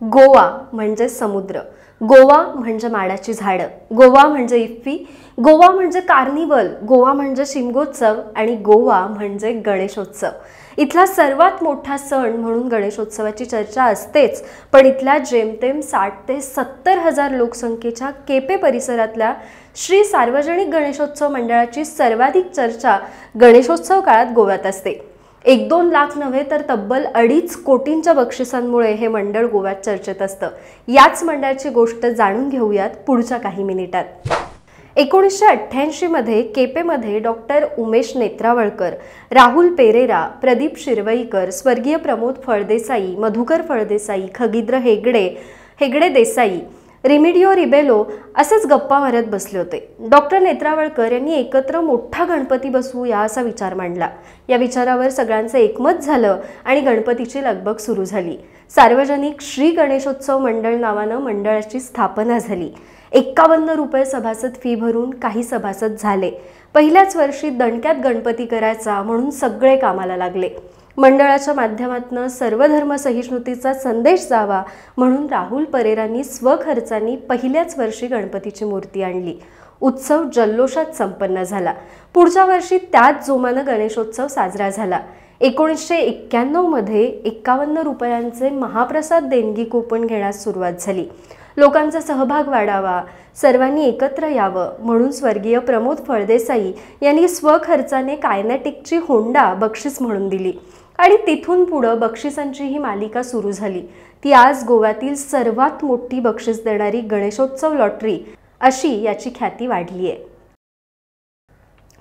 गोवा म्हणजे समुद्र, गोवा म्हणजे माडाची झाडं, गोवा म्हणजे इफ्फी, गोवा म्हणजे कार्निवल, गोवा म्हणजे शिमगोत्सव आणि गोवा म्हणजे गणेशोत्सव. इथला सर्वात मोठा सण म्हणून गणेशोत्सवाची चर्चा असतेच, पण इथल्या जेमतेम 60 ते 70 हजार लोकसंख्येच्या केपे परिसरातल्या श्री सार्वजनिक गणेशोत्सव मंडळाची सर्वाधिक चर्चा गणेशोत्सव काळात गोव्यात असते. 1-2 लाख नव्हे तर तब्बल 2.5 कोटींच्या बक्षिसांमुळे हे मंडळ गोव्यात चर्चेत असतं. याच मंडळाची गोष्ट जाणून घेऊयात पुढच्या काही मिनिटात. 1988 मध्ये केपेमध्ये डॉक्टर उमेश नेत्रावळकर, राहुल पेरेरा, प्रदीप शिरवईकर, स्वर्गीय प्रमोद फळदेसाई, मधुकर फळदेसाई, खगीद्र हेगडे देसाई, रिमिडिओ रिबेलो असेच गप्पा मारत बसले होते. डॉक्टर नेत्रावळकर यांनी एकत्र मोठा गणपती बसवूया असा विचार मांडला. या विचारावर सगळ्यांचं एकमत झालं आणि गणपतीची लगबग सुरू झाली. सार्वजनिक श्री गणेशोत्सव मंडळ नावानं मंडळाची स्थापना झाली. 51 रुपये सभासद फी भरून काही सभासद झाले. पहिल्याच वर्षी दणक्यात गणपती करायचा म्हणून सगळे कामाला लागले. मंडळाच्या माध्यमातून सर्वधर्म सहिष्णुतेचा संदेश जावा म्हणून राहुल परेरांनी स्वखर्चाने पहिल्याच वर्षी गणपतीची मूर्ती आणली. उत्सव जल्लोषात संपन्न झाला. पुढच्या वर्षी त्याच जोमानं गणेशोत्सव साजरा झाला. 1991 मध्ये 51 रुपयांचे महाप्रसाद देणगी कूपन घेण्यास सुरुवात झाली. लोकांचा सहभाग वाढावा, सर्वांनी एकत्र यावं म्हणून स्वर्गीय प्रमोद फळदेसाई यांनी स्वखर्चाने कायनेटिकची होंडा बक्षीस म्हणून दिली आणि तिथून पुढं बक्षिसांची ही मालिका सुरू झाली. ती आज गोव्यातील सर्वात मोठी बक्षीस देणारी गणेशोत्सव लॉटरी अशी याची ख्याती वाढली आहे.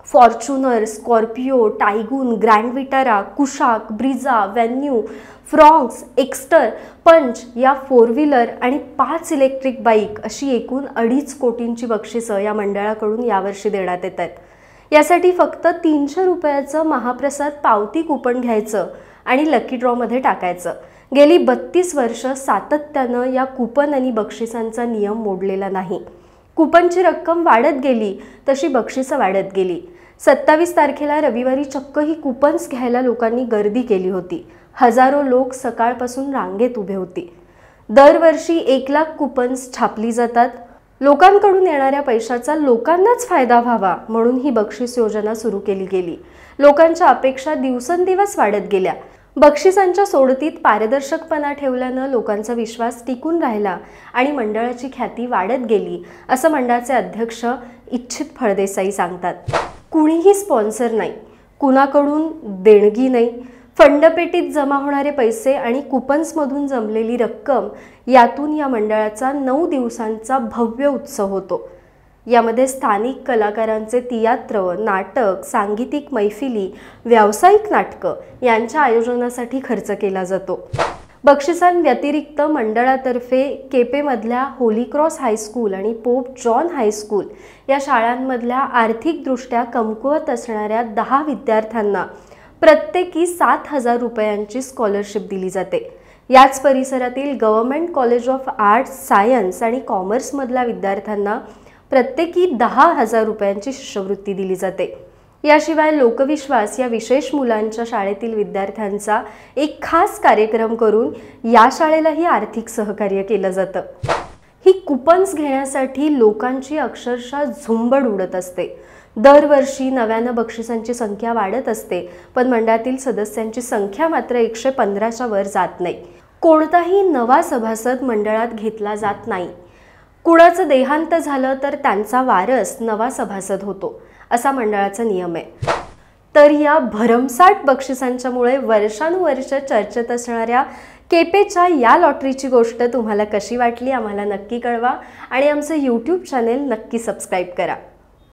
Fortuner, Scorpio, Taigun, Grand Vitara, Kushaq, Brezza, Venue, Fronx, Exter, Punch या 4 व्हीलर आणि 5 इलेक्ट्रिक बाईक अशी एकूण 2.5 कोटींची बक्षिसं या मंडळाकडून यावर्षी देण्यात येत आहेत. यासाठी फक्त 300 रुपयाचं महाप्रसाद पावती कुपन घ्यायचं आणि लकी ड्रॉमध्ये टाकायचं. गेली 32 वर्ष सातत्यानं या कुपन आणि बक्षिसांचा नियम मोडलेला नाही. कुपनची रक्कम वाढत गेली तशी बक्षिसं वाढत गेली. 27 तारखेला रविवारी चक्क ही कुपन्स घ्यायला लोकांनी गर्दी केली होती. हजारो लोक सकाळपासून रांगेत उभे होते. दरवर्षी 1 लाख कुपन्स छापली जातात. लोकांकडून येणाऱ्या पैशाचा लोकांनाच फायदा व्हावा म्हणून ही बक्षीस योजना सुरू केली गेली. लोकांच्या अपेक्षा दिवसेंदिवस वाढत गेल्या. बक्षिसांच्या सोडतीत पारदर्शकपणा ठेवल्यानं लोकांचा विश्वास टिकून राहिला आणि मंडळाची ख्याती वाढत गेली असं मंडळाचे अध्यक्ष इच्छित फळदेसाई सांगतात. कुणीही स्पॉन्सर नाही, कुणाकडून देणगी नाही. फंडपेटीत जमा होणारे पैसे आणि कुपन्समधून जमलेली रक्कम यातून या मंडळाचा 9 दिवसांचा भव्य उत्सव होतो. यामध्ये स्थानिक कलाकारांचे तियात्र, नाटक, सांगीतिक मैफिली, व्यावसायिक नाटकं यांच्या आयोजनासाठी खर्च केला जातो. बक्षिसांव्यतिरिक्त मंडळातर्फे केपेमधल्या होली क्रॉस हायस्कूल आणि पोप जॉन हायस्कूल या शाळांमधल्या आर्थिकदृष्ट्या कमकुवत असणाऱ्या 10 विद्यार्थ्यांना प्रत्येकी 7,000 रुपयांची स्कॉलरशिप दिली जाते. याच परिसरातील government college of arts, science आणि कॉमर्समधल्या विद्यार्थ्यांना प्रत्येकी 10,000 रुपयांची शिष्यवृत्ती दिली जाते. याशिवाय लोकविश्वास या विशेष मुलांच्या शाळेतील विद्यार्थ्यांचा एक खास कार्यक्रम करून या शाळेलाही आर्थिक सहकार्य केलं जातं. ही कुपन्स घेण्यासाठी लोकांची अक्षरशः झुंबड उडत असते. दरवर्षी नव्यानं बक्षिसांची संख्या वाढत असते, पण मंडळातील सदस्यांची संख्या मात्र 115च्या वर जात नाही. कोणताही नवा सभासद मंडळात घेतला जात नाही. कुणाचं देहांत झालं तर त्यांचा वारस नवा सभासद होतो असा मंडळाचा नियम आहे. तर या भरमसाठ बक्षिसांच्यामुळे वर्षानुवर्ष चर्चेत असणाऱ्या केपेच्या या लॉटरीची गोष्ट तुम्हाला कशी वाटली आम्हाला नक्की कळवा आणि आमचं YouTube चॅनेल नक्की सबस्क्राईब करा.